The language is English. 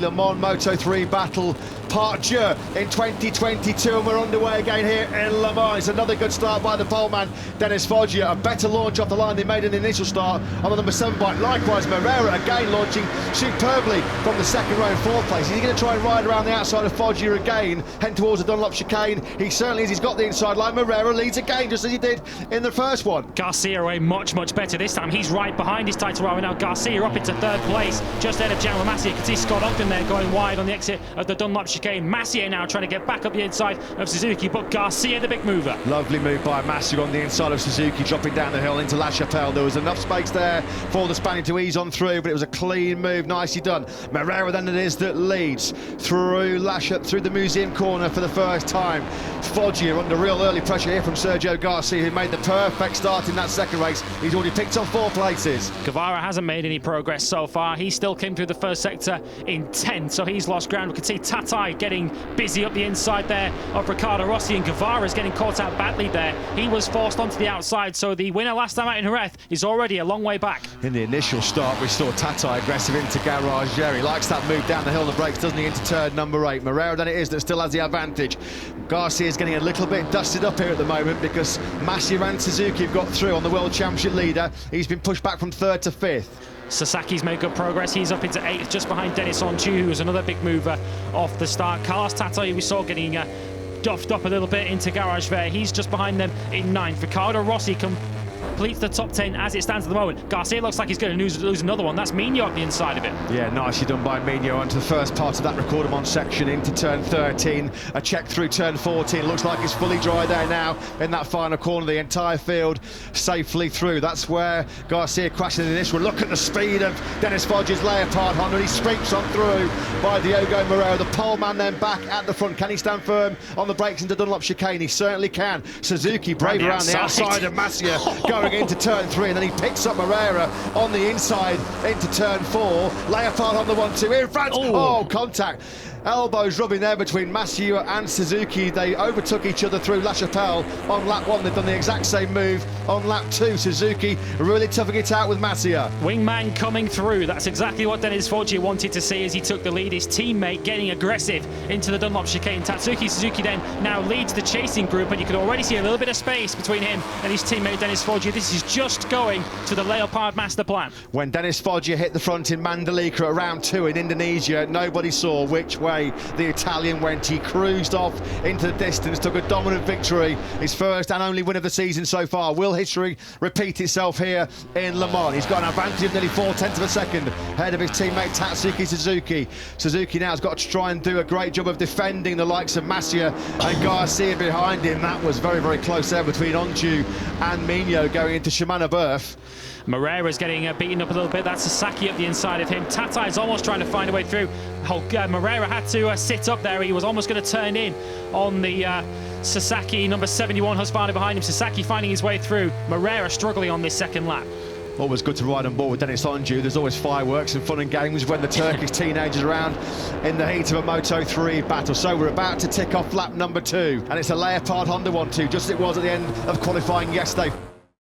Le Mans Moto3 battle part 2 in 2022, and we're underway again here in Le Mans. It's another good start by the poleman Dennis Foggia. A better launch off the line they made in the initial start on the number 7 bike. Likewise, Moreira again launching superbly from the second row in 4th place. Is he going to try and ride around the outside of Foggia again, head towards the Dunlop chicane? He certainly is. He's got the inside line. Moreira leads again, just as he did in the first one. Garcia away much better this time. He's right behind his title rival now. Garcia up into 3rd place, just ahead of General Massier. You can see Scott Ogden there going wide on the exit of the Dunlop chicane. Massier now trying to get back up the inside of Suzuki, but Garcia the big mover. Lovely move by Massier on the inside of Suzuki, dropping down the hill into La Chapelle. There was enough space there for the Spaniard to ease on through, but it was a clean move, nicely done. Moreira then it is that leads through through the museum corner for the first time. Foggia under real early pressure here from Sergio Garcia, who made the perfect start in that second race. He's already picked up 4 places. Guevara hasn't made any progress so far. He still came through the first sector in 10th, so he's lost ground. We can see Tatai getting busy up the inside there of Ricardo Rossi, and Guevara's getting caught out badly there. He was forced onto the outside, so the winner last time out in Jerez is already a long way back. In the initial start, we saw Tatai aggressive into Garage. He likes that move down the hill on the brakes, doesn't he, into turn number 8. Moreira then it is that still has the advantage. Garcia is getting a little bit dusted up here at the moment because Massier and Suzuki have got through on the World Championship leader. He's been pushed back from 3rd to 5th. Sasaki's made good progress. He's up into 8th, just behind Denis Onju, who's another big mover off the start. Carlos Tatai, we saw getting duffed up a little bit into Garage there. He's just behind them in 9th. Ricardo Rossi completes the top 10 as it stands at the moment. Garcia looks like he's going to lose another one. That's Mino up the inside of it. Yeah, nicely done by Mino onto the first part of that Recordamont section into turn 13. A check through turn 14. Looks like it's fully dry there now in that final corner. The entire field safely through. That's where Garcia crashed in this one. Look at the speed of Dennis Foggia's Leopard Honda. He scrapes on through by Diogo Moreira. The poleman then back at the front. Can he stand firm on the brakes into Dunlop chicane? He certainly can. Suzuki brave around the outside of Massier going into turn 3, and then he picks up Moreira on the inside into turn 4. Leopard on the 1-2 in front. Oh, contact. Elbows rubbing there between Massier and Suzuki. They overtook each other through La Chapelle on lap 1. They've done the exact same move on lap 2. Suzuki really toughing it out with Massier. Wingman coming through. That's exactly what Dennis Foggia wanted to see as he took the lead. His teammate getting aggressive into the Dunlop chicane. Tatsuki Suzuki then now leads the chasing group, and you can already see a little bit of space between him and his teammate Dennis Foggia. This is just going to the Leopard master plan. When Dennis Foggia hit the front in Mandalika at round 2 in Indonesia, nobody saw which way the Italian went. He cruised off into the distance, took a dominant victory, his first and only win of the season so far. Will history repeat itself here in Le Mans? He's got an advantage of nearly 4/10 of a second ahead of his teammate Tatsuki Suzuki. Suzuki now has got to try and do a great job of defending the likes of Massier and Garcia behind him. That was very close there between Onju and Mino going into Shimano Berth. Moreira's getting beaten up a little bit. That's Sasaki up the inside of him. Tatai is almost trying to find a way through. Moreira had to sit up there. He was almost going to turn in on the Sasaki, number 71, Husqvarna behind him. Sasaki finding his way through. Moreira struggling on this second lap. Always good to ride on board with Denis Onju. There's always fireworks and fun and games when the Turkish teenagers are around in the heat of a Moto3 battle. So we're about to tick off lap number 2, and it's a Leopard Honda 1-2, just as it was at the end of qualifying yesterday.